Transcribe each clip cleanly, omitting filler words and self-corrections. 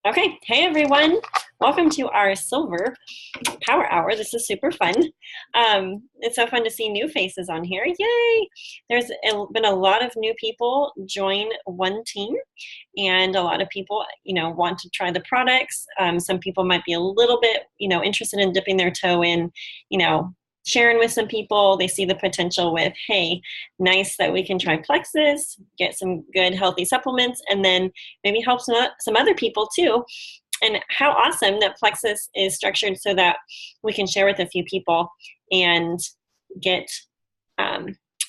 Okay, hey everyone. Welcome to our Silver Power Hour. This is super fun. It's so fun to see new faces on here. Yay! Been a lot of new people join one team, and a lot of people, want to try the products. Some people might be a little bit, interested in dipping their toe in, sharing with some people. They see the potential with, hey, nice that we can try Plexus, get some good healthy supplements, and then maybe help some other people too. And how awesome that Plexus is structured so that we can share with a few people and get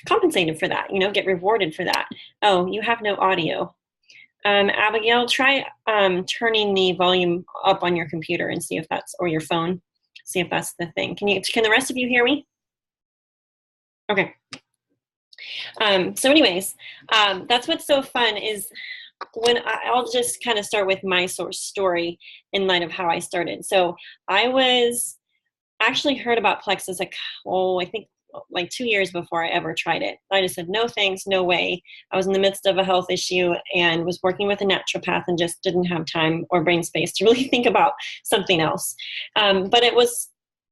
compensated for that, get rewarded for that. Oh, you have no audio. Abigail, try turning the volume up on your computer and see if that's, or your phone, see if that's the thing. Can the rest of you hear me? Okay. So anyways, that's what's so fun is I'll just kind of start with my source story in light of how I started. So I was actually heard about Plexus, I think like 2 years before I ever tried it. I just said, no thanks, no way. I was in the midst of a health issue and was working with a naturopath and just didn't have time or brain space to really think about something else. But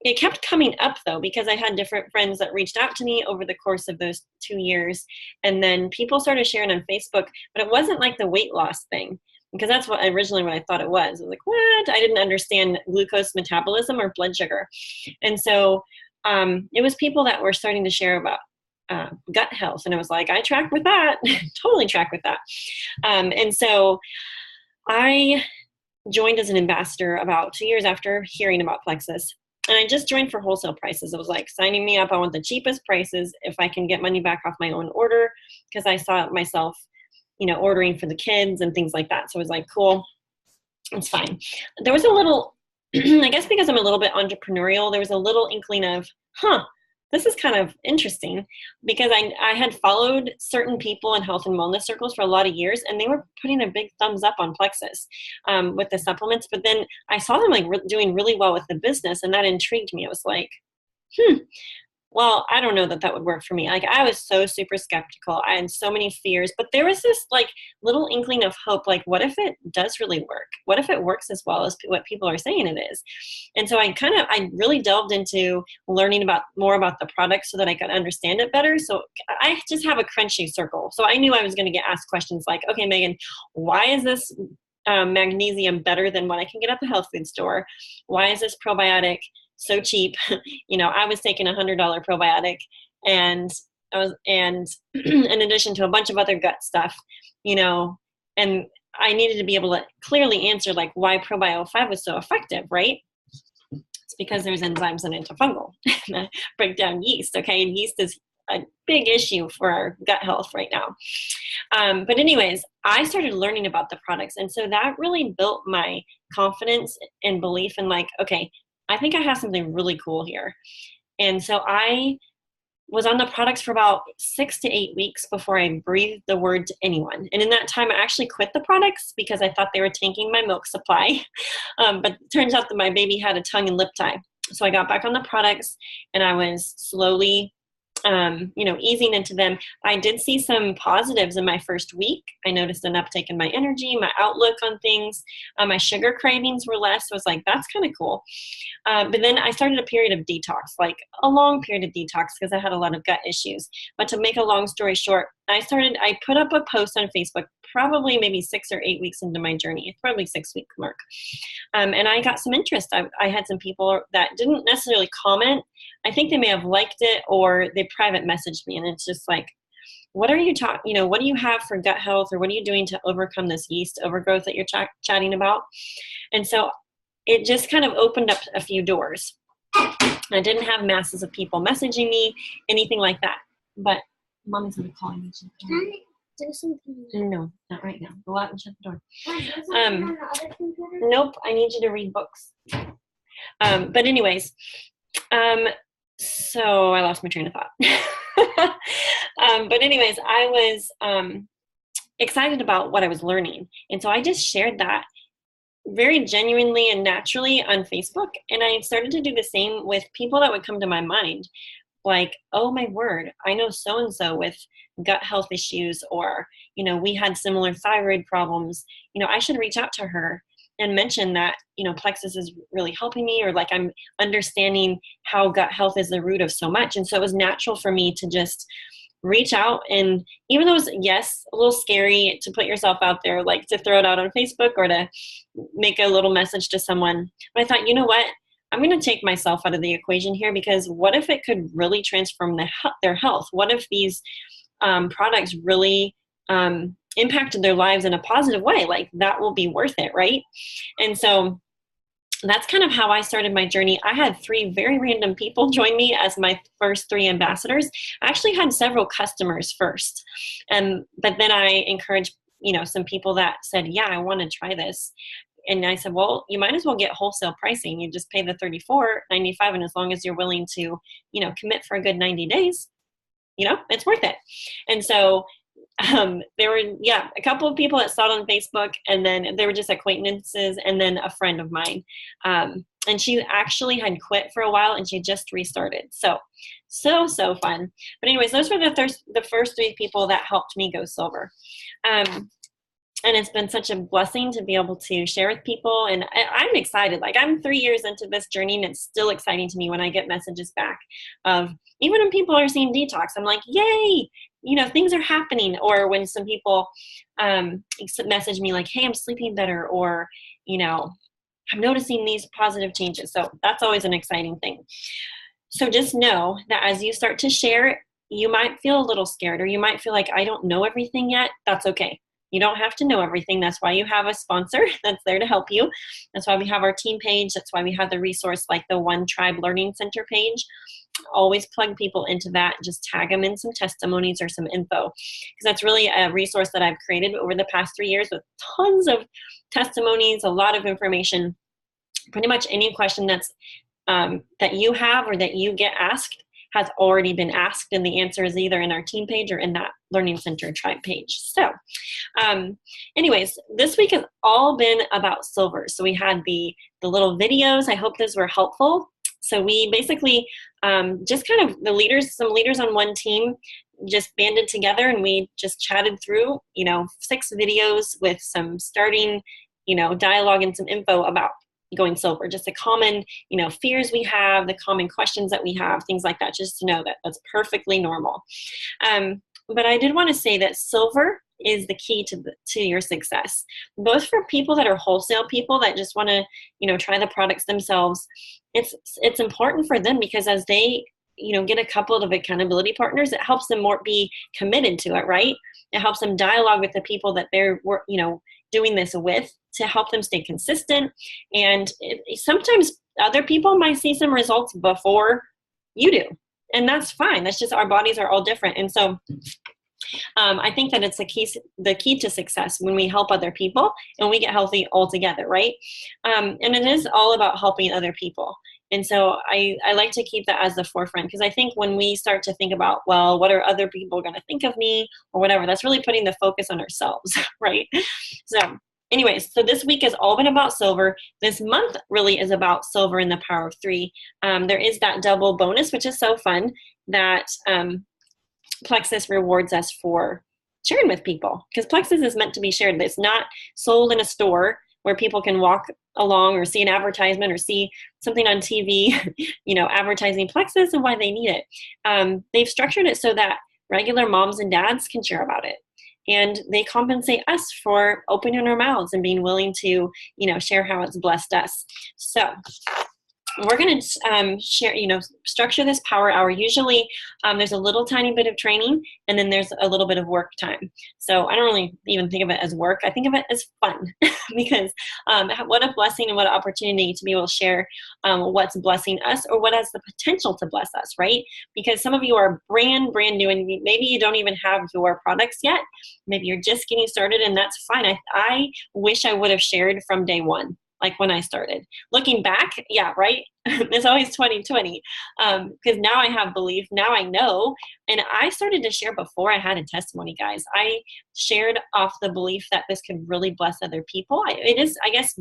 it kept coming up though, because I had different friends that reached out to me over the course of those 2 years. And then people started sharing on Facebook, but it wasn't like the weight loss thing, because that's what I thought it was. I was like, what? I didn't understand glucose metabolism or blood sugar. And so it was people that were starting to share about gut health. And I was like, I track with that, totally track with that. And so I joined as an ambassador about 2 years after hearing about Plexus. And I just joined for wholesale prices. It was like, signing me up. I want the cheapest prices if I can get money back off my own order, because I saw it myself, ordering for the kids and things like that. So I was like, cool, it's fine. There was a little, I guess because I'm a little bit entrepreneurial, there was a little inkling of, this is kind of interesting, because I had followed certain people in health and wellness circles for a lot of years, and they were putting a big thumbs up on Plexus with the supplements. But then I saw them doing really well with the business, and that intrigued me. It was like, well, I don't know that would work for me. Like, I was so super skeptical. I had so many fears, but there was this like little inkling of hope. Like, what if it does really work? What if it works as well as what people are saying it is? And so I really delved into learning more about the product so that I could understand it better. So I just have a crunchy circle. So I knew I was going to get asked questions like, okay, Megan, why is this magnesium better than what I can get at the health food store? Why is this probiotic so cheap? I was taking $100 probiotic, and in addition to a bunch of other gut stuff, and I needed to be able to clearly answer like why Probio 5 was so effective, right? It's because there's enzymes in antifungal that break down yeast, okay? And yeast is a big issue for our gut health right now. But anyways, I started learning about the products. And so that really built my confidence and belief in like, okay, I think I have something really cool here. And so I was on the products for about 6 to 8 weeks before I breathed the word to anyone. And in that time, I actually quit the products because I thought they were tanking my milk supply. But it turns out that my baby had a tongue and lip tie. So I got back on the products, and I was slowly easing into them. I did see some positives in my first week. I noticed an uptick in my energy, my outlook on things. My sugar cravings were less. So I was like, that's kind of cool. But then I started a period of detox, like a long period of detox, because I had a lot of gut issues. But to make a long story short, I put up a post on Facebook, probably maybe 6 or 8 weeks into my journey, probably 6-week mark. And I got some interest. I had some people that didn't necessarily comment. I think they may have liked it, or they private messaged me, and it's just like, what are you what do you have for gut health, or what are you doing to overcome this yeast overgrowth that you're chatting about? And so it just kind of opened up a few doors. I didn't have masses of people messaging me, anything like that. But mommy's gonna call me. Can I do something? No, not right now. Go out and shut the door. Nope, I need you to read books. But anyways, so I lost my train of thought. But anyways, I was excited about what I was learning. And so I just shared that very genuinely and naturally on Facebook. And I started to do the same with people that would come to my mind. Like, oh my word, I know so-and-so with gut health issues, or, we had similar thyroid problems. I should reach out to her. and mention that, Plexus is really helping me, or like I'm understanding how gut health is the root of so much. And so it was natural for me to just reach out. And even though it was, yes, a little scary to put yourself out there, like to throw it out on Facebook or to make a little message to someone, but I thought, you know what? I'm going to take myself out of the equation here, because what if it could really transform their health? What if these products really impacted their lives in a positive way? Like, that will be worth it, right? And so that's kind of how I started my journey. I had 3 very random people join me as my first 3 ambassadors. I actually had several customers first, but then I encouraged some people that said, yeah, I want to try this. And I said, well, you might as well get wholesale pricing. You just pay the $34.95, and as long as you're willing to commit for a good 90 days, it's worth it. And so there were, a couple of people that saw it on Facebook, and then they were just acquaintances, and then a friend of mine. And she actually had quit for a while, and she just restarted. So fun. But anyways, those were the first 3 people that helped me go silver. And it's been such a blessing to be able to share with people. And I'm excited. Like, I'm 3 years into this journey, and it's still exciting to me when I get messages back of, even when people are seeing detox, I'm like, yay, things are happening. Or when some people message me like, hey, I'm sleeping better, or, I'm noticing these positive changes. So that's always an exciting thing. So just know that as you start to share, you might feel a little scared, or you might feel like, I don't know everything yet. That's okay. You don't have to know everything. That's why you have a sponsor that's there to help you. That's why we have our team page. That's why we have the resource like the One Tribe Learning Center page. Always plug people into that. Just tag them in some testimonies or some info, because that's really a resource that I've created over the past 3 years with tons of testimonies, a lot of information. Pretty much any question that's that you have or that you get asked has already been asked, and the answer is either in our team page or in that Learning Center Tribe page. So anyways, this week has all been about silver. So we had the little videos. I hope those were helpful. So we basically just kind of some leaders on one team just banded together, and we just chatted through 6 videos with some starting dialogue and some info about going silver, just the common, fears we have, the common questions that we have, things like that, just to know that that's perfectly normal. But I did want to say that silver is the key to your success, both for people that are wholesale people that just want to, try the products themselves. It's important for them, because as they, get a couple of accountability partners, it helps them be committed to it, right? It helps them dialogue with the people that they're, doing this with, to help them stay consistent. And sometimes other people might see some results before you do, and that's fine. That's just, our bodies are all different. And so I think that it's the key to success when we help other people and we get healthy all together, right? And it is all about helping other people. And so I like to keep that as the forefront, because I think when we start to think about, well, what are other people going to think of me or whatever, that's really putting the focus on ourselves, right? So anyways, so this week has all been about silver. This month really is about silver and the power of 3. There is that double bonus, which is so fun, that Plexus rewards us for sharing with people, because Plexus is meant to be shared. It's not sold in a store where people can walk along or see an advertisement or see something on TV, advertising Plexus and why they need it. They've structured it so that regular moms and dads can share about it. And they compensate us for opening our mouths and being willing to, share how it's blessed us. So we're going to share, structure this power hour. Usually there's a little tiny bit of training, and then there's a little bit of work time. So I don't really even think of it as work. I think of it as fun because what a blessing and what an opportunity to be able to share what's blessing us or what has the potential to bless us, right? Because some of you are brand new, and maybe you don't even have your products yet. Maybe you're just getting started, and that's fine. I wish I would have shared from day one. Like when I started. Looking back, yeah, right? It's always 2020. Because now I have belief, now I know. And I started to share before I had a testimony, guys. I shared off the belief that this could really bless other people. It is, I guess,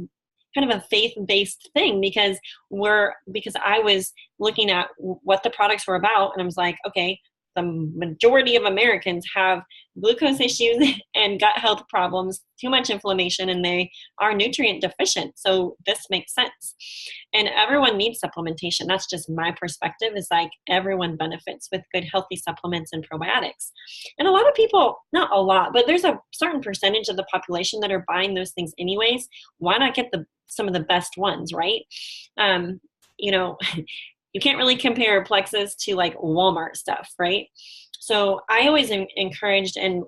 kind of a faith-based thing, because I was looking at what the products were about, and I was like, okay, the majority of Americans have glucose issues and gut health problems, too much inflammation, and they are nutrient deficient. So this makes sense. And everyone needs supplementation. That's just my perspective, is like everyone benefits with good, healthy supplements and probiotics. And a lot of people, not a lot, but there's a certain percentage of the population that are buying those things anyways. Why not get some of the best ones, right? You know, you can't really compare Plexus to like Walmart stuff, right? So I always encouraged and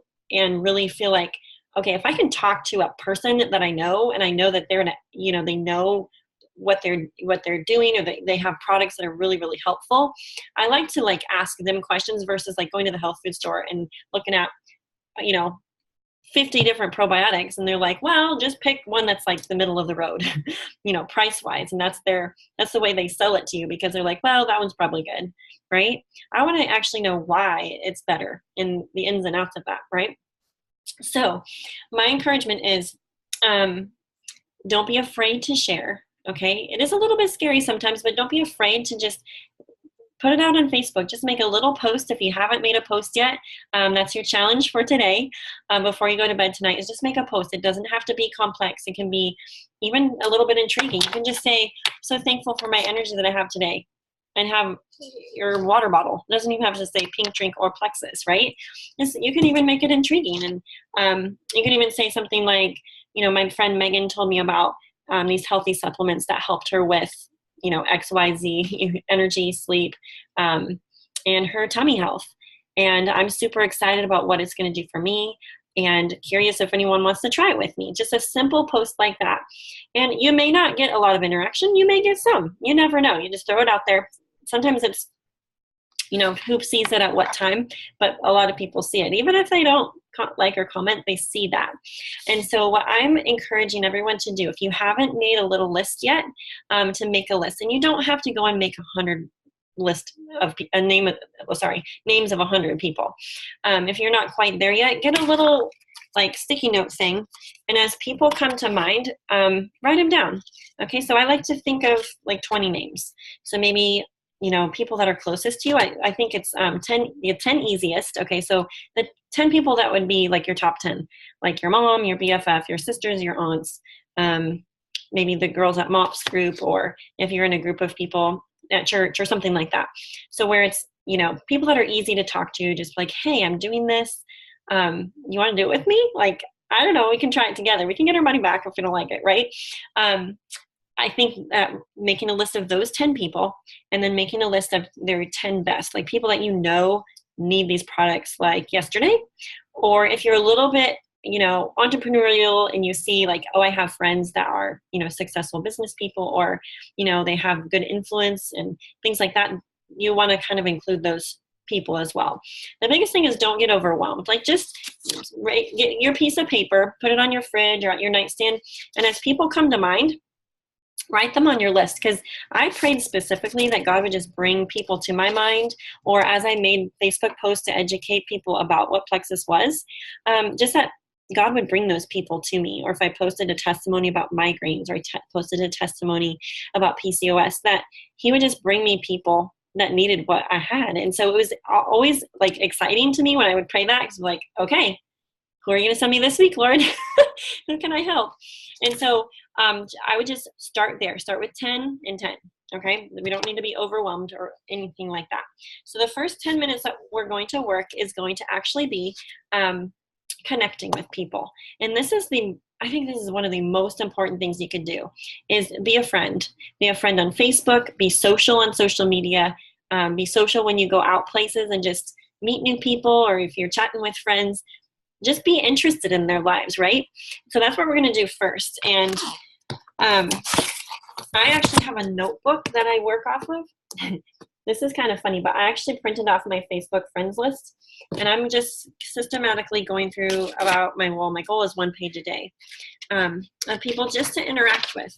really feel like, okay, if I can talk to a person that I know, and I know that they're, you know, they know what they're doing, or they have products that are really, really helpful, I like to like ask them questions versus like going to the health food store and looking at, you know, 50 different probiotics, and they're like, well, just pick one that's like the middle of the road, you know, price wise. And that's the way they sell it to you, because they're like, well, that one's probably good, right? I want to actually know why it's better and the ins and outs of that, right? So my encouragement is, don't be afraid to share. Okay. It is a little bit scary sometimes, but don't be afraid to just put it out on Facebook. Just make a little post. If you haven't made a post yet, that's your challenge for today. Before you go to bed tonight, is just make a post. It doesn't have to be complex. It can be even a little bit intriguing. You can just say, so thankful for my energy that I have today, and have your water bottle. It doesn't even have to say Pink Drink or Plexus, right? You can even make it intriguing. And you can even say something like, you know, my friend Megan told me about these healthy supplements that helped her with, you know, XYZ, energy, sleep, and her tummy health. And I'm super excited about what it's going to do for me, and curious if anyone wants to try it with me. Just a simple post like that. And you may not get a lot of interaction. You may get some. You never know. You just throw it out there. Sometimes it's, you know, who sees it at what time, but a lot of people see it. Even if they don't like or comment, they see that. And so what I'm encouraging everyone to do, if you haven't made a little list yet, to make a list. And you don't have to go and make 100 list of names of 100 people. If you're not quite there yet, get a little like sticky note thing, and as people come to mind, write them down. Okay, so I like to think of like 20 names. So maybe, you know, people that are closest to you. I think it's 10 easiest. Okay, so the 10 people that would be like your top 10, like your mom, your BFF, your sisters, your aunts, maybe the girls at MOPS group, or if you're in a group of people at church or something like that. So where it's, you know, people that are easy to talk to, just like, hey, I'm doing this. You want to do it with me? Like, I don't know, we can try it together. We can get our money back if we don't like it, right? I think that making a list of those 10 people, and then making a list of their 10 best, like people that you know need these products like yesterday. Or if you're a little bit, you know, entrepreneurial, and you see like, oh, I have friends that are, you know, successful business people, or, you know, they have good influence and things like that. You want to kind of include those people as well. The biggest thing is don't get overwhelmed. Like, just get your piece of paper, put it on your fridge or at your nightstand. And as people come to mind, write them on your list, because I prayed specifically that God would just bring people to my mind, or as I made Facebook posts to educate people about what Plexus was, just that God would bring those people to me. Or if I posted a testimony about migraines, or posted a testimony about PCOS, that he would just bring me people that needed what I had. And so it was always like exciting to me when I would pray that, because I'm like, okay, who are you going to send me this week, Lord? Who can I help? And so I would just start there. Start with 10 and 10. Okay, we don't need to be overwhelmed or anything like that. So the first 10 minutes that we're going to work is going to actually be connecting with people. And I think this is one of the most important things you could do, is be a friend. Be a friend on Facebook, be social on social media, be social when you go out places and just meet new people, or if you're chatting with friends, just be interested in their lives, right? So that's what we're going to do first. And I actually have a notebook that I work off of. This is kind of funny, but I actually printed off my Facebook friends list, and I'm just systematically going through about my goal is 1 page a day of people just to interact with.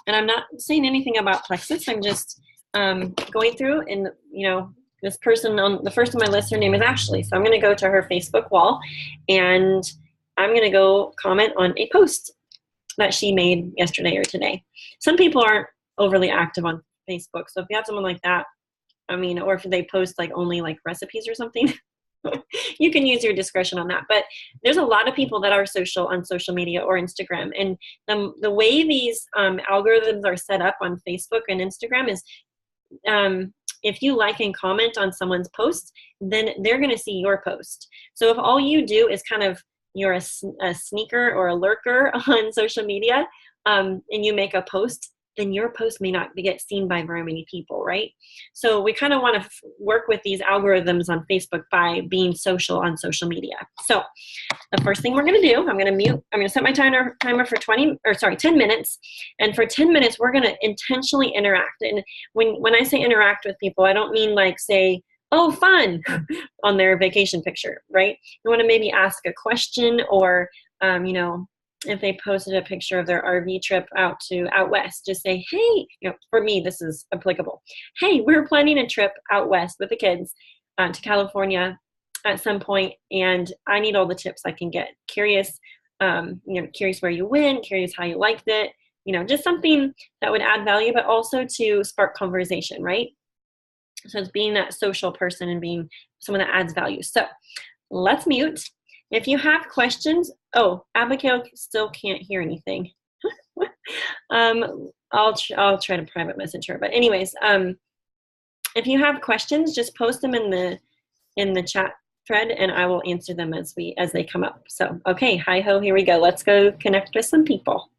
And I'm not saying anything about Plexus. I'm just going through, and, you know, this person on the first on my list, her name is Ashley. So I'm going to go to her Facebook wall, and I'm going to go comment on a post that she made yesterday or today. Some people aren't overly active on Facebook. So if you have someone like that, I mean, or if they post like only like recipes or something, you can use your discretion on that. But there's a lot of people that are social on social media or Instagram, and the way these algorithms are set up on Facebook and Instagram is if you like and comment on someone's post, then they're going to see your post. So if all you do is kind of you're a sneaker or a lurker on social media, and you make a post, then your post may not get seen by very many people, right? So we kind of want to work with these algorithms on Facebook by being social on social media. So the first thing we're going to do, I'm going to set my timer for 10 minutes. And for 10 minutes, we're going to intentionally interact. And when I say interact with people, I don't mean like say, oh, fun on their vacation picture, right? You want to maybe ask a question, or, if they posted a picture of their RV trip out west, just say, hey, for me, this is applicable. Hey, we're planning a trip out west with the kids to California at some point, and I need all the tips I can get. Curious, curious where you went, curious how you liked it, just something that would add value, but also to spark conversation, right? So it's being that social person and being someone that adds value. So let's mute. If you have questions, Abigail still can't hear anything. I'll try to private message her. But anyways, if you have questions, just post them in the chat thread, and I will answer them as they come up. So, okay, hi ho, here we go. Let's go connect with some people.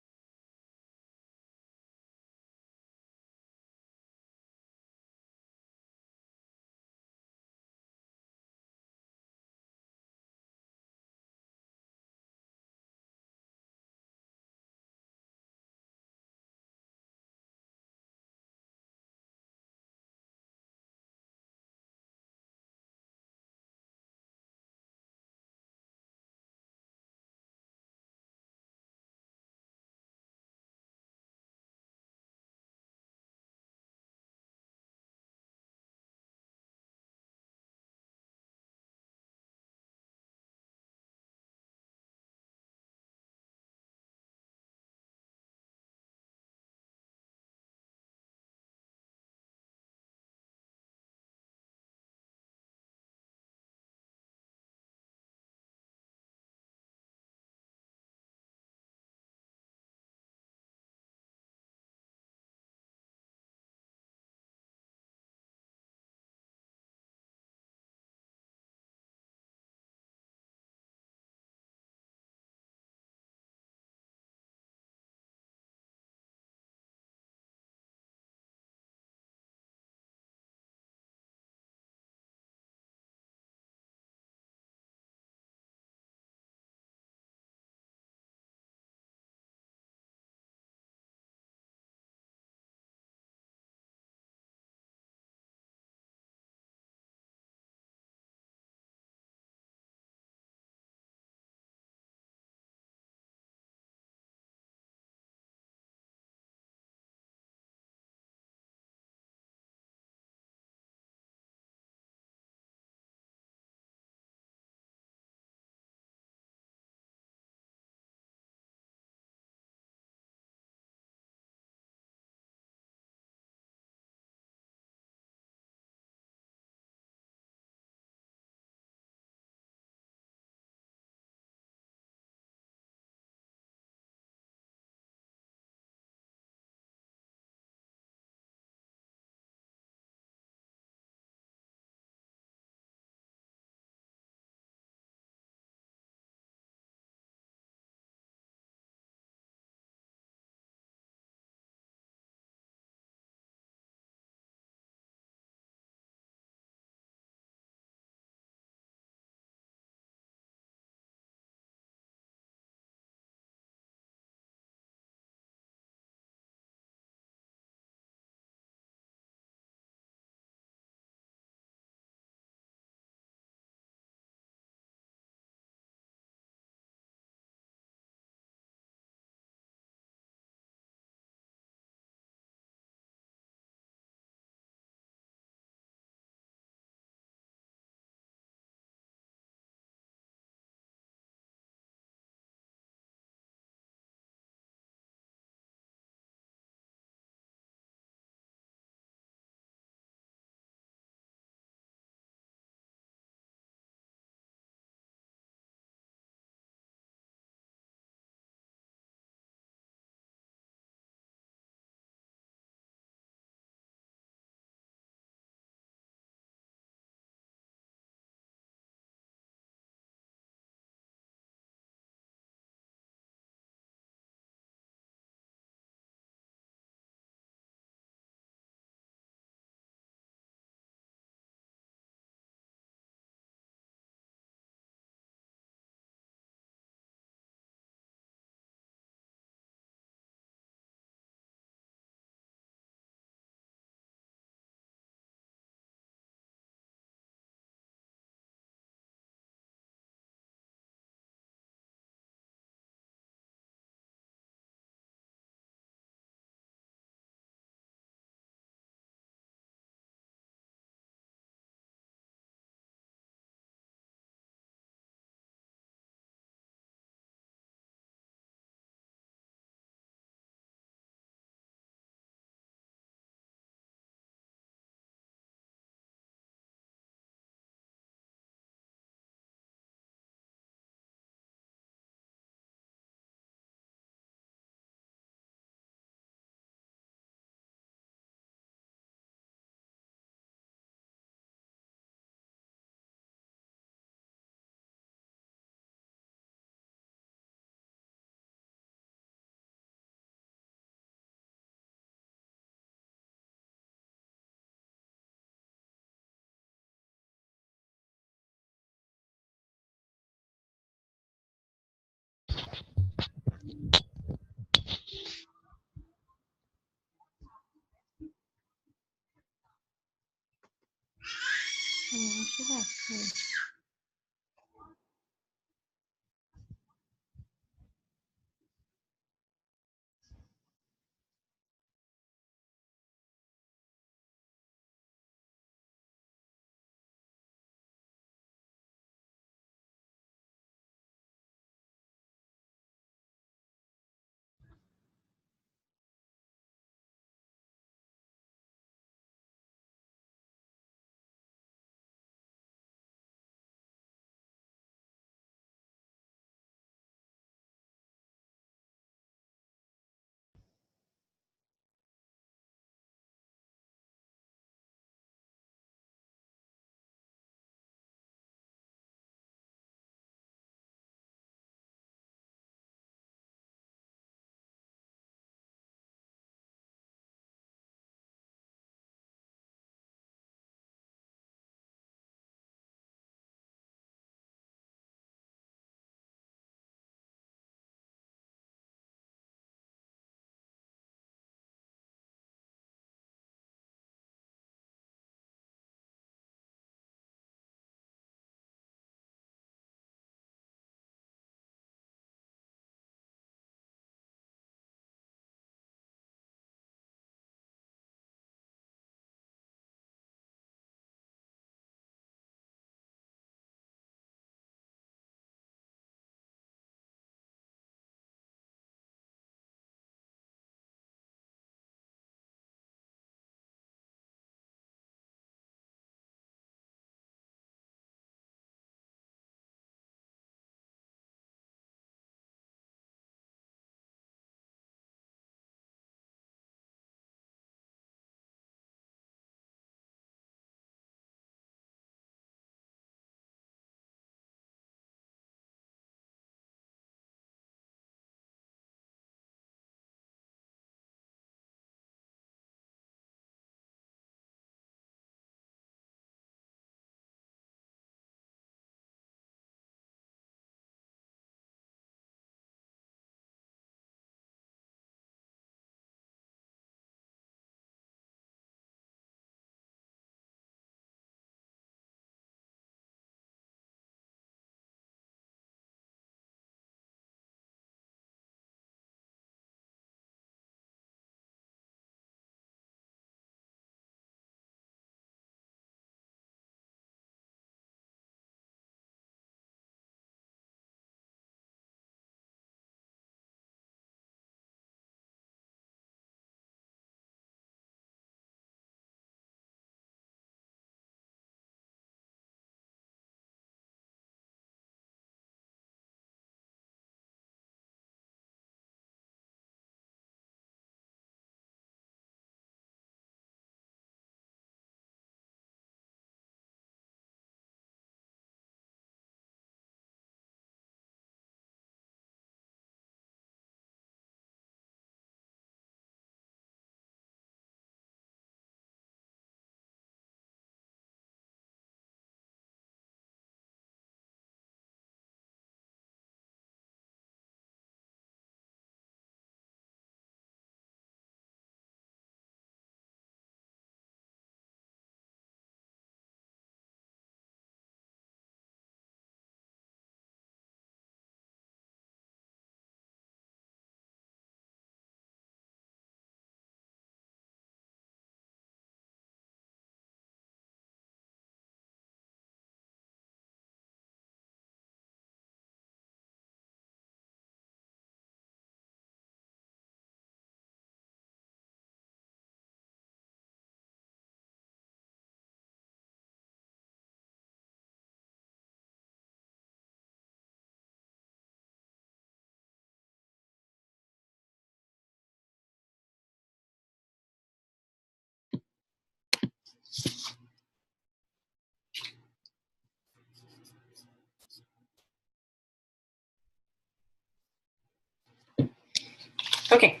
Okay,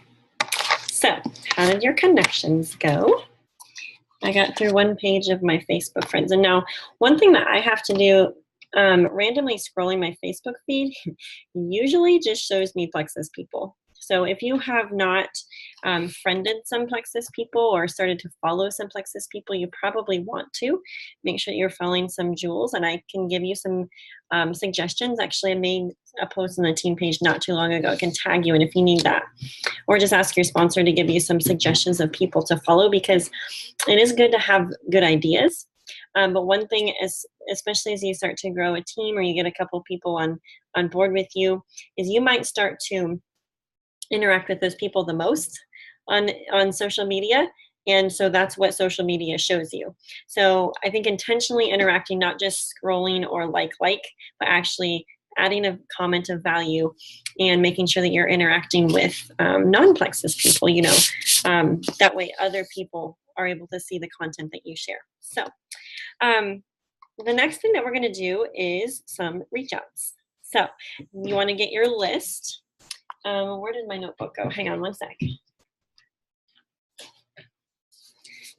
so how did your connections go? I got through one page of my Facebook friends. And now one thing that I have to do, randomly scrolling my Facebook feed usually just shows me Plexus people. So if you have not friended some Plexus people or started to follow some Plexus people, you probably want to make sure you're following some jewels, and I can give you some suggestions. Actually, I made a post on the team page not too long ago. I can tag you in if you need that, or just ask your sponsor to give you some suggestions of people to follow, because it is good to have good ideas. But one thing is, especially as you start to grow a team or you get a couple people on board with you, is you might start to interact with those people the most on social media. And so that's what social media shows you. So I think intentionally interacting, not just scrolling or like, but actually adding a comment of value and making sure that you're interacting with non-Plexus people, that way other people are able to see the content that you share. So the next thing that we're going to do is some reach outs. So you want to get your list. Where did my notebook go? Hang on one sec.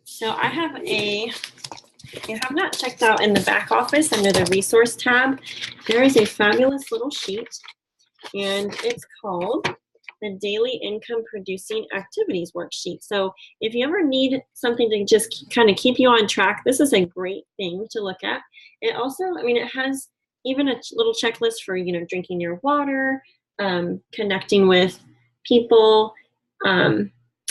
So I have you have not checked out in the back office under the resource tab, there is a fabulous little sheet, and it's called the Daily Income Producing Activities Worksheet. So if you ever need something to just kind of keep you on track, this is a great thing to look at. It also, it has even a little checklist for, drinking your water, connecting with people,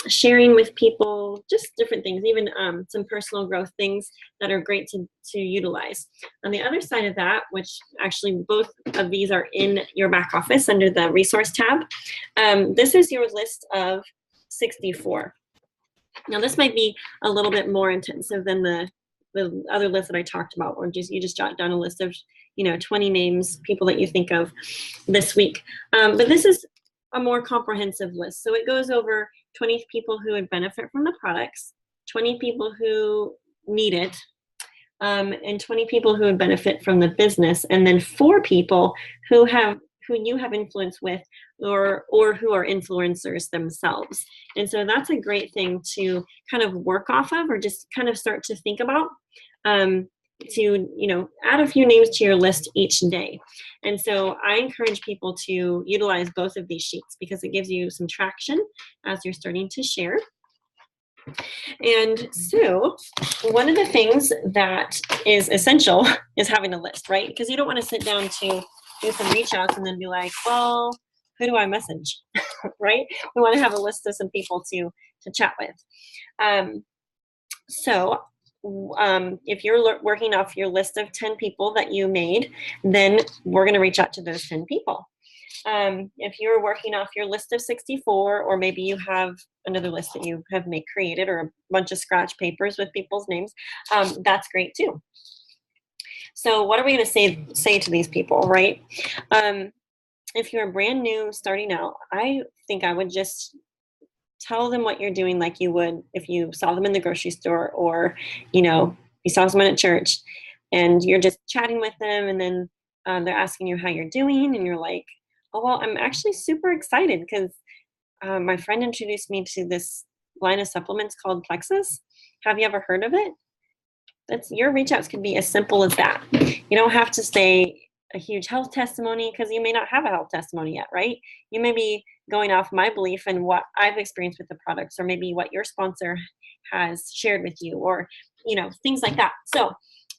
sharing with people, just different things, even some personal growth things that are great to utilize. On the other side of that, which actually both of these are in your back office under the resource tab, this is your list of 64. Now this might be a little bit more intensive than the other list that I talked about, or you just jot down a list of 20 names, people that you think of this week. But this is a more comprehensive list. So it goes over 20 people who would benefit from the products, 20 people who need it, and 20 people who would benefit from the business, and then 4 people who you have influence with, or who are influencers themselves. And so that's a great thing to kind of work off of, or just kind of start to think about, to add a few names to your list each day. And so I encourage people to utilize both of these sheets because it gives you some traction as you're starting to share. And so one of the things that is essential is having a list, right? Because you don't want to sit down to do some reach outs and then be like, well, who do I message? Right? We want to have a list of some people to chat with. So if you're working off your list of 10 people that you made, then we're going to reach out to those 10 people. If you're working off your list of 64, or maybe you have another list that you have created, or a bunch of scratch papers with people's names, that's great too. So what are we going to say to these people, right? If you're brand new starting out, I think I would just tell them what you're doing like you would if you saw them in the grocery store, or you saw someone at church and you're just chatting with them, and then they're asking you how you're doing, and you're like, oh, well, I'm actually super excited because my friend introduced me to this line of supplements called Plexus. Have you ever heard of it? Your reach outs can be as simple as that. You don't have to say a huge health testimony, because you may not have a health testimony yet, right? You may be going off my belief and what I've experienced with the products, or maybe what your sponsor has shared with you, or things like that. So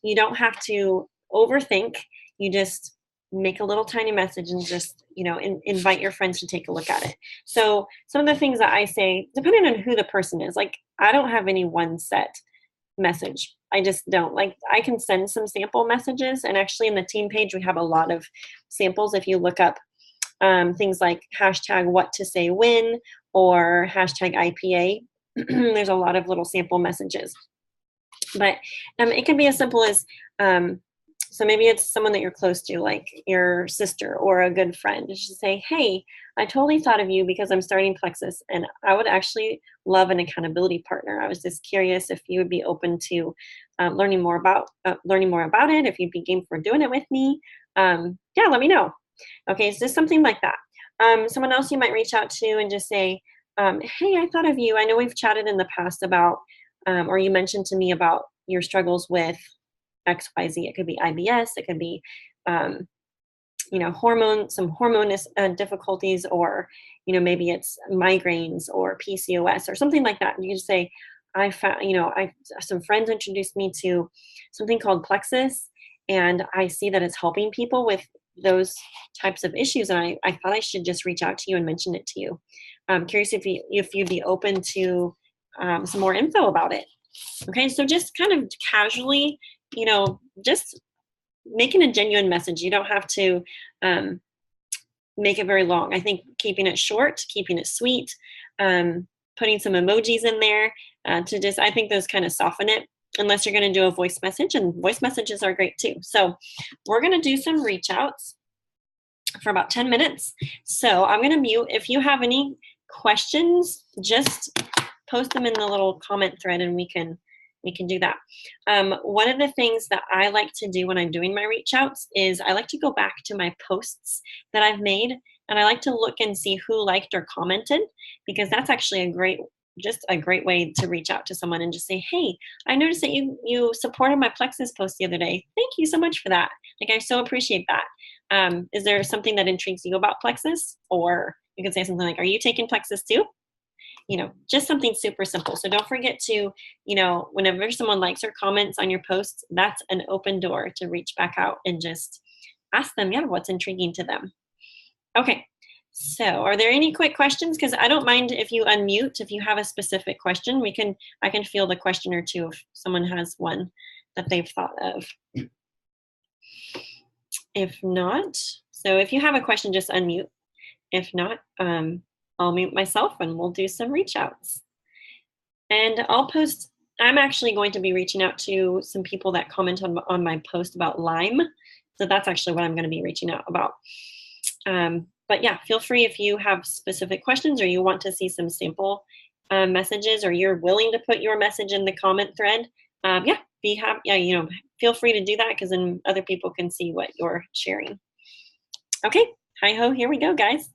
you don't have to overthink. You just make a little tiny message and just invite your friends to take a look at it. So some of the things that I say, depending on who the person is, like I don't have any one set message. I just don't. Like, I can send some sample messages, and actually in the team page we have a lot of samples. If you look up things like hashtag what to say when, or hashtag IPA, there's a lot of little sample messages. But it can be as simple as so maybe it's someone that you're close to, like your sister or a good friend. You should say, hey, I totally thought of you because I'm starting Plexus, and I would actually love an accountability partner. I was just curious if you would be open to learning more about it, if you'd be game for doing it with me. Yeah, let me know. Okay, so just something like that. Someone else you might reach out to and just say, hey, I thought of you. I know we've chatted in the past about, or you mentioned to me about your struggles with XYZ. It could be IBS. It could be some hormone difficulties, or, maybe it's migraines or PCOS or something like that. And you can say, I found, some friends introduced me to something called Plexus, and I see that it's helping people with those types of issues. And I thought I should just reach out to you and mention it to you. I'm curious if you'd be open to some more info about it. Okay, so just kind of casually, just making a genuine message. You don't have to make it very long. I think keeping it short, keeping it sweet, putting some emojis in there I think those kind of soften it, unless you're going to do a voice message, and voice messages are great too. So we're going to do some reach outs for about 10 minutes. So I'm going to mute. If you have any questions, just post them in the little comment thread and we can do that. One of the things that I like to do when I'm doing my reach outs is I like to go back to my posts that I've made, and I like to look and see who liked or commented, because that's actually a great way to reach out to someone and just say, hey, I noticed that you supported my Plexus post the other day. Thank you so much for that. Like, I so appreciate that. Is there something that intrigues you about Plexus? Or you can say something like, are you taking Plexus too? Just something super simple. So don't forget to, whenever someone likes or comments on your posts, that's an open door to reach back out and just ask them, what's intriguing to them. Okay. So are there any quick questions? Because I don't mind if you unmute, if you have a specific question. I can field a question or two if someone has one that they've thought of. If not, so if you have a question, just unmute. If not, I'll mute myself and we'll do some reach outs. And I'm actually going to be reaching out to some people that comment on my post about Lyme. So that's actually what I'm going to be reaching out about. But yeah, feel free if you have specific questions or you want to see some sample messages, or you're willing to put your message in the comment thread. Be happy. Yeah, feel free to do that, because then other people can see what you're sharing. Okay, hi ho, here we go, guys.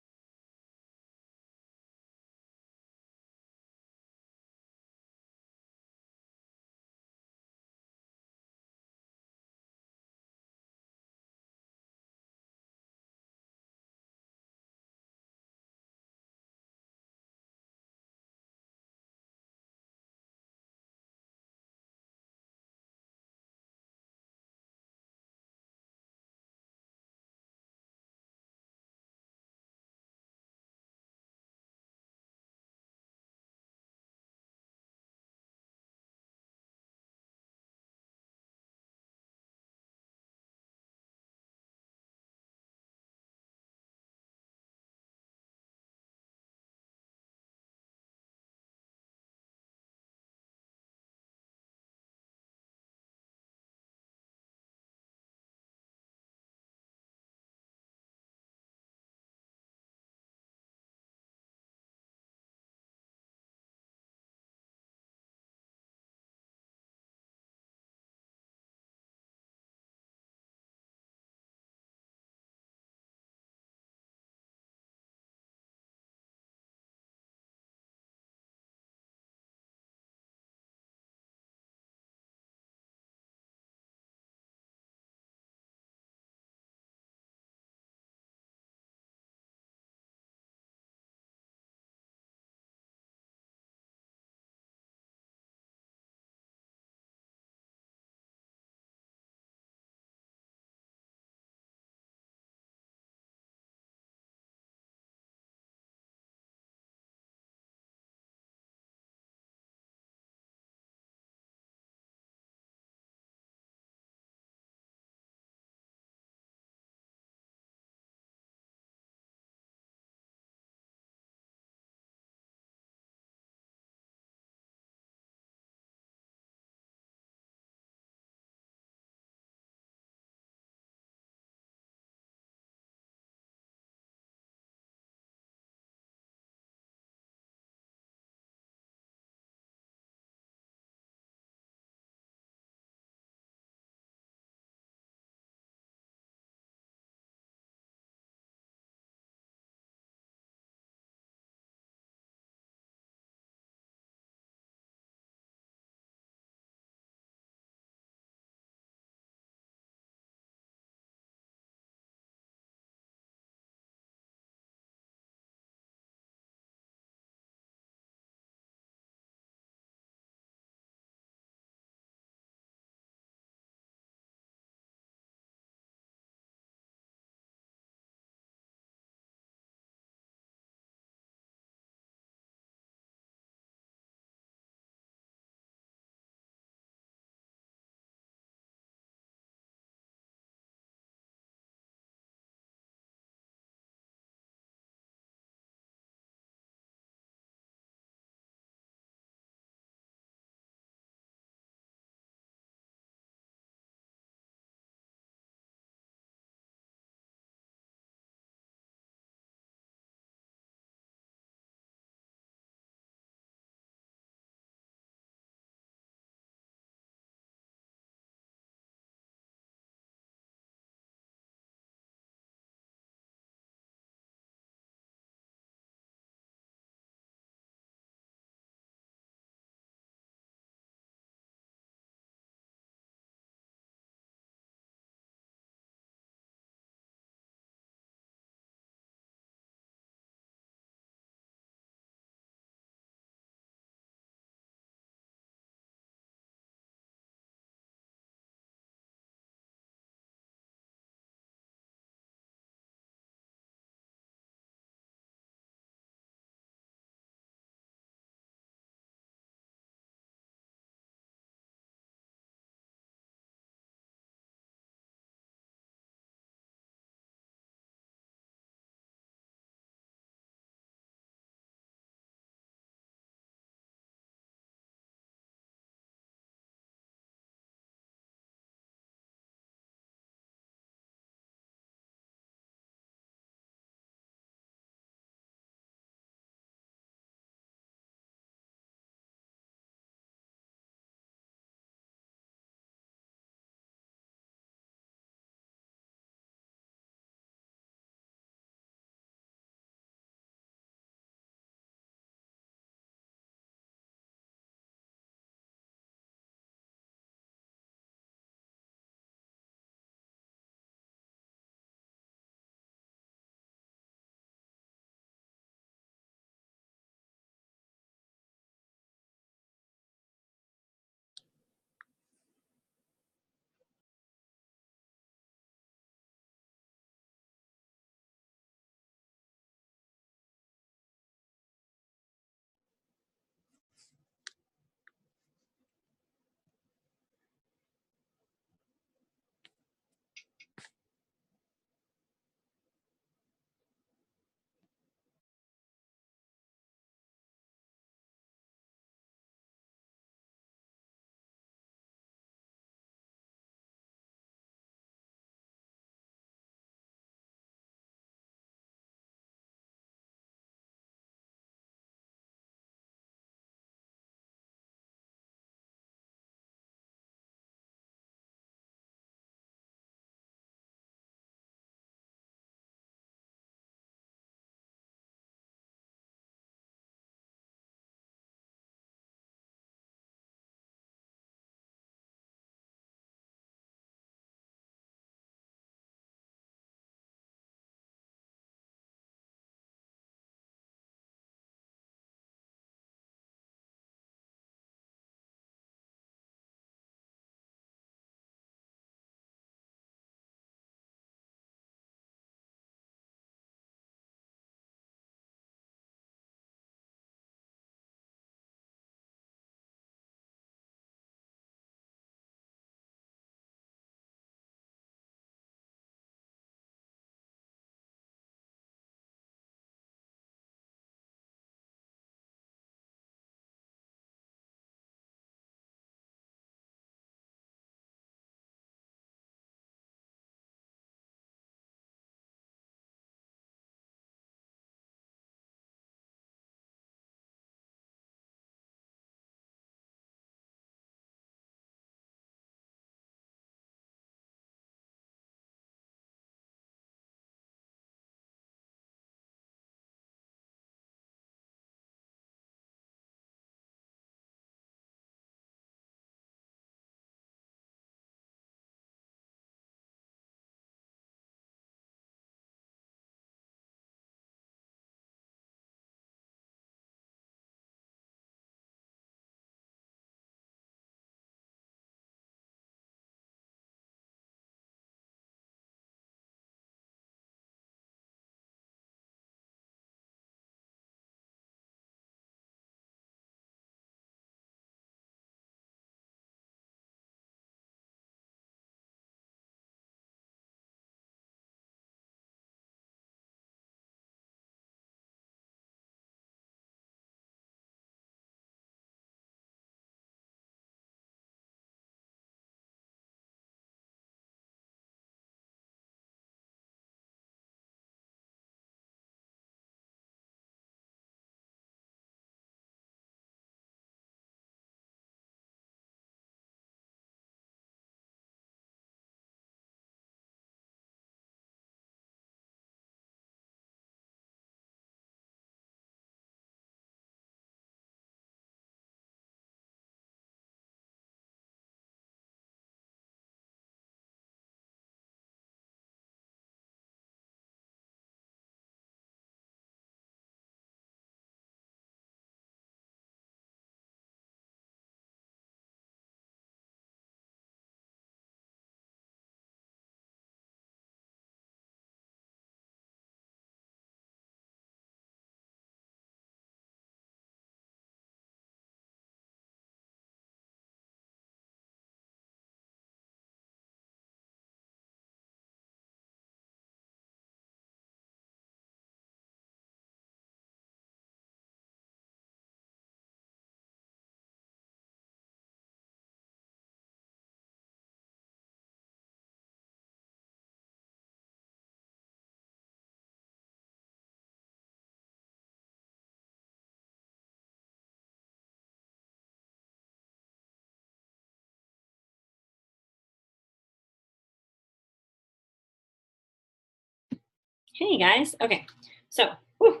Hey guys. Okay. So, whew,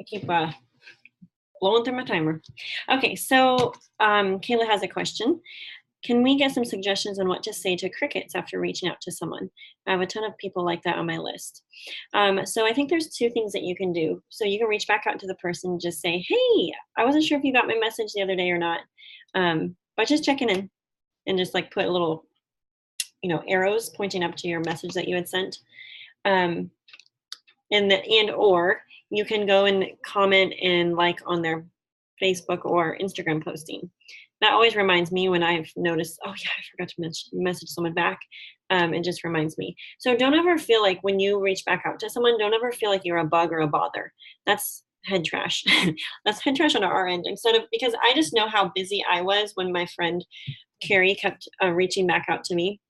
I keep blowing through my timer. Okay. So, Kayla has a question. Can we get some suggestions on what to say to crickets after reaching out to someone? I have a ton of people like that on my list. So I think there's two things that you can do. So you can reach back out to the person, and just say, "Hey, I wasn't sure if you got my message the other day or not, but just checking in," and just like put a little, arrows pointing up to your message that you had sent. Um, and or you can go and comment and like on their Facebook or Instagram posting. That always reminds me when I've noticed, oh yeah, I forgot to message someone back. It just reminds me. So don't ever feel like when you reach back out to someone, don't ever feel like you're a bug or a bother. That's head trash. That's head trash on our end. Instead of, because I just know how busy I was when my friend Carrie kept reaching back out to me.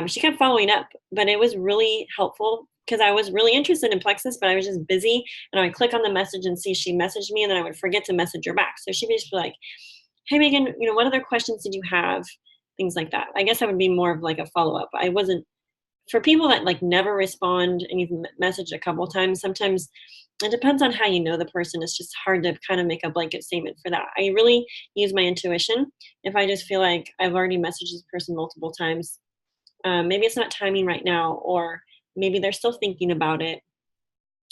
She kept following up, but it was really helpful because I was really interested in Plexus, but I was just busy, and I would click on the message and see she messaged me, and then I would forget to message her back. So she'd be just like, "Hey Megan, what other questions did you have?" Things like that. I guess I would be more of like a follow up. I wasn't, for people that like never respond and you've messaged a couple times. Sometimes it depends on how you know the person. It's just hard to kind of make a blanket statement for that. I really use my intuition. If I just feel like I've already messaged this person multiple times, maybe it's not timing right now, or maybe they're still thinking about it,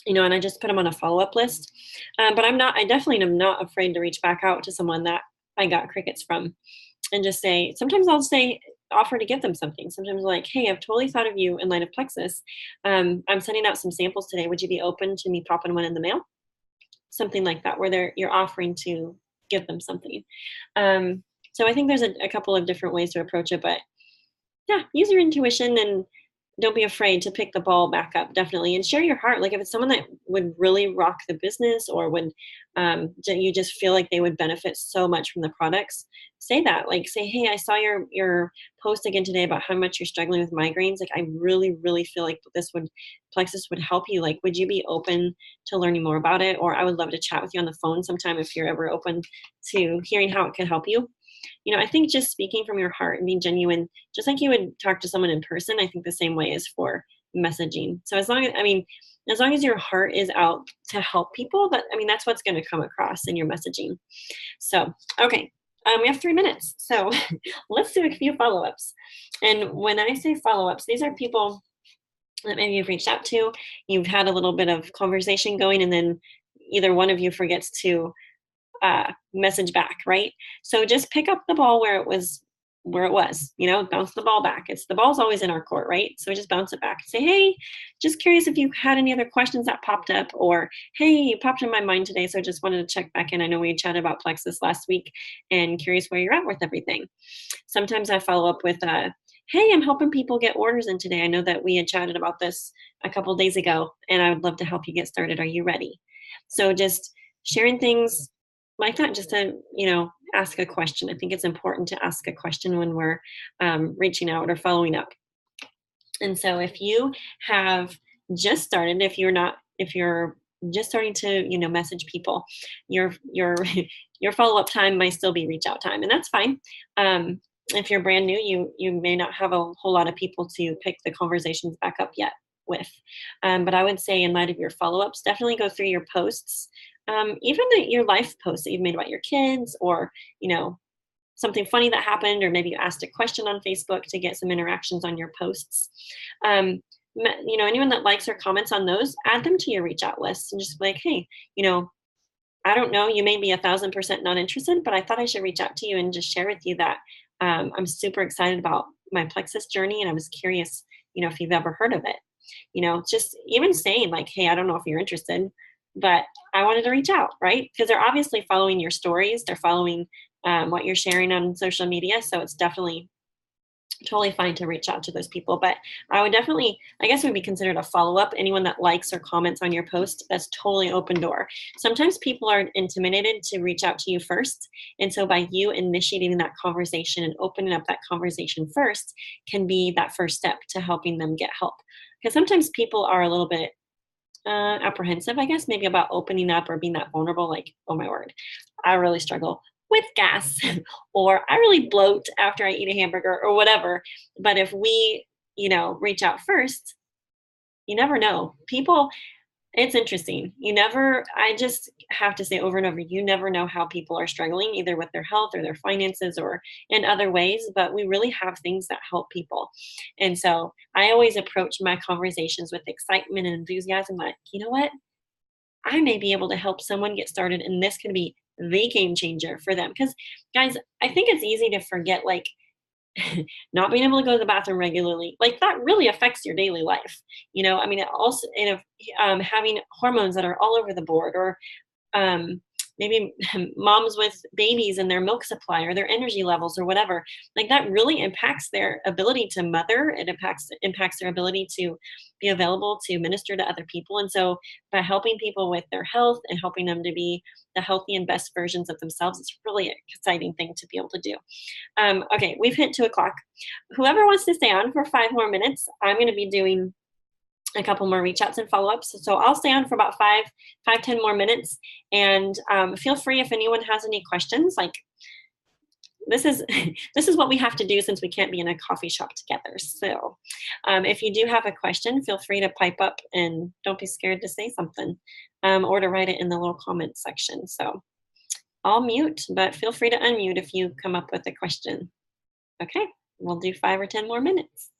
and I just put them on a follow-up list. But I definitely am not afraid to reach back out to someone that I got crickets from, and just say, sometimes I'll say, offer to get them something. Sometimes like, "Hey, I've totally thought of you in light of Plexus. I'm sending out some samples today. Would you be open to me popping one in the mail?" Something like that, where you're offering to give them something. So I think there's a couple of different ways to approach it, but yeah, use your intuition and don't be afraid to pick the ball back up, definitely, and share your heart. Like if it's someone that would really rock the business, or would you just feel like they would benefit so much from the products, say that. Like say, "Hey, I saw your post again today about how much you're struggling with migraines. Like I really, really feel like Plexus would help you. Like, would you be open to learning more about it? Or I would love to chat with you on the phone sometime if you're ever open to hearing how it could help you." I think just speaking from your heart and being genuine, just like you would talk to someone in person, I think the same way is for messaging. So as long as your heart is out to help people, that's what's going to come across in your messaging. So, okay. We have 3 minutes. So let's do a few follow-ups. And when I say follow-ups, these are people that maybe you've reached out to, you've had a little bit of conversation going, and then either one of you forgets to message back, right? So just pick up the ball where it was, bounce the ball back. The ball's always in our court, right? So just bounce it back. Say, "Hey, just curious if you had any other questions that popped up," or, "Hey, you popped in my mind today, so I just wanted to check back in. I know we chatted about Plexus last week and curious where you're at with everything." Sometimes I follow up with, "Hey, I'm helping people get orders in today. I know that we had chatted about this a couple days ago, and I would love to help you get started. Are you ready?" So just sharing things like that, just to ask a question. I think it's important to ask a question when we're reaching out or following up. And so if you have just started, if you're just starting to message people, your your follow-up time might still be reach out time, and that's fine. If you're brand new, you may not have a whole lot of people to pick the conversations back up yet with. But I would say, in light of your follow-ups, definitely go through your posts, even your life posts that you've made about your kids, or something funny that happened, or maybe you asked a question on Facebook to get some interactions on your posts. Anyone that likes or comments on those, add them to your reach out list and just be like, "Hey, I don't know, you may be 1,000% not interested, but I thought I should reach out to you and just share with you that I'm super excited about my Plexus journey, and I was curious, if you've ever heard of it." Just even saying like, "Hey, I don't know if you're interested, but I wanted to reach out," right? Because they're obviously following your stories, they're following what you're sharing on social media, so it's definitely totally fine to reach out to those people. But I would definitely, I guess it would be considered a follow-up. Anyone that likes or comments on your post, that's totally open door. Sometimes people are intimidated to reach out to you first, and so by you initiating that conversation and opening up that conversation first can be that first step to helping them get help. Because sometimes people are a little bit apprehensive, I guess, maybe about opening up or being that vulnerable. Like, "Oh my word, I really struggle with gas," or "I really bloat after I eat a hamburger," or whatever. But if we, reach out first, You never know. People, it's interesting. You never, I just have to say over and over, you never know how people are struggling, either with their health or their finances or in other ways, but we really have things that help people. And so I always approach my conversations with excitement and enthusiasm, like, you know what? I may be able to help someone get started, and this can be the game changer for them. Because, guys, I think it's easy to forget, like, not being able to go to the bathroom regularly, like that really affects your daily life. I mean, it also, having hormones that are all over the board, or um, maybe moms with babies and their milk supply or their energy levels or whatever, like that really impacts their ability to mother. It impacts their ability to be available to minister to other people. And so by helping people with their health and helping them to be the healthy and best versions of themselves, it's really an exciting thing to be able to do. Okay, we've hit 2 o'clock. Whoever wants to stay on for 5 more minutes, I'm going to be doing a couple more reach outs and follow ups. So I'll stay on for about 10 more minutes. And feel free if anyone has any questions. Like, this is this is what we have to do since we can't be in a coffee shop together. So if you do have a question, feel free to pipe up and don't be scared to say something, or to write it in the little comment section. So I'll mute, but feel free to unmute if you come up with a question. Okay, we'll do 5 or 10 more minutes.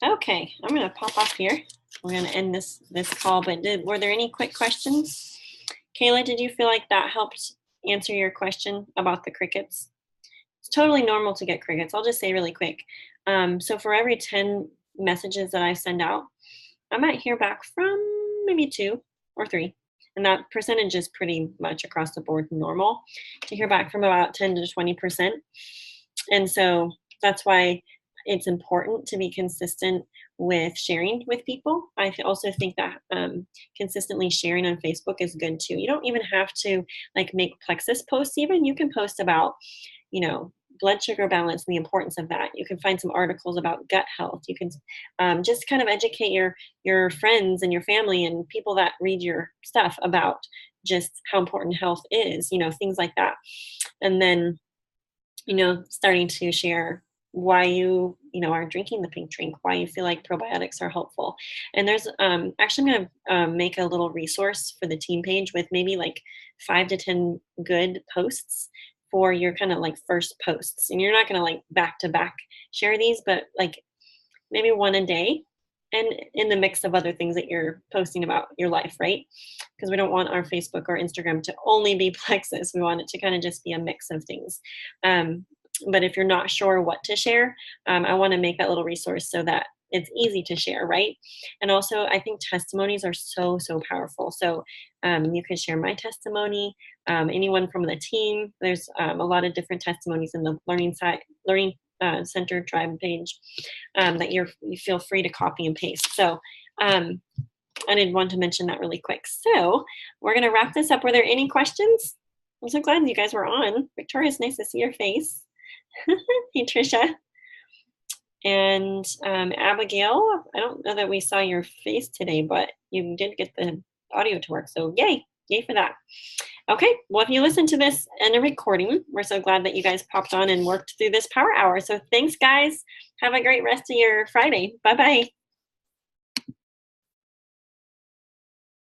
Okay, I'm gonna pop off here. We're gonna end this call, but were there any quick questions? Kayla, did you feel like that helped answer your question about the crickets? It's totally normal to get crickets. I'll just say really quick. So for every 10 messages that I send out, I might hear back from maybe 2 or 3. And that percentage is pretty much across the board normal to hear back from about 10 to 20%. And so that's why it's important to be consistent with sharing with people. Also think that consistently sharing on Facebook is good too. You don't even have to like make Plexus posts. Even you can post about, blood sugar balance and the importance of that. You can find some articles about gut health. You can just kind of educate your friends and your family and people that read your stuff about just how important health is. Things like that. And then starting to share why you are drinking the pink drink, why you feel like probiotics are helpful. And there's actually I'm going to make a little resource for the team page with maybe like 5 to 10 good posts for your kind of like first posts. And you're not going to like back to back share these, but like maybe one a day, and in the mix of other things that you're posting about your life, right? Because we don't want our Facebook or Instagram to only be Plexus. We want it to kind of just be a mix of things. But if you're not sure what to share, I want to make that little resource so that it's easy to share, right? And also, I think testimonies are so, so powerful. So you can share my testimony, anyone from the team. There's a lot of different testimonies in the learning center tribe page that you feel free to copy and paste. So I did want to mention that really quick. So we're going to wrap this up. Were there any questions? I'm so glad you guys were on. Victoria, it's nice to see your face. Hey, Trisha. And Abigail, I don't know that we saw your face today, but you did get the audio to work. So yay for that. Okay, well, if you listen to this in a recording, we're so glad that you guys popped on and worked through this power hour. So thanks, guys. Have a great rest of your Friday. Bye-bye.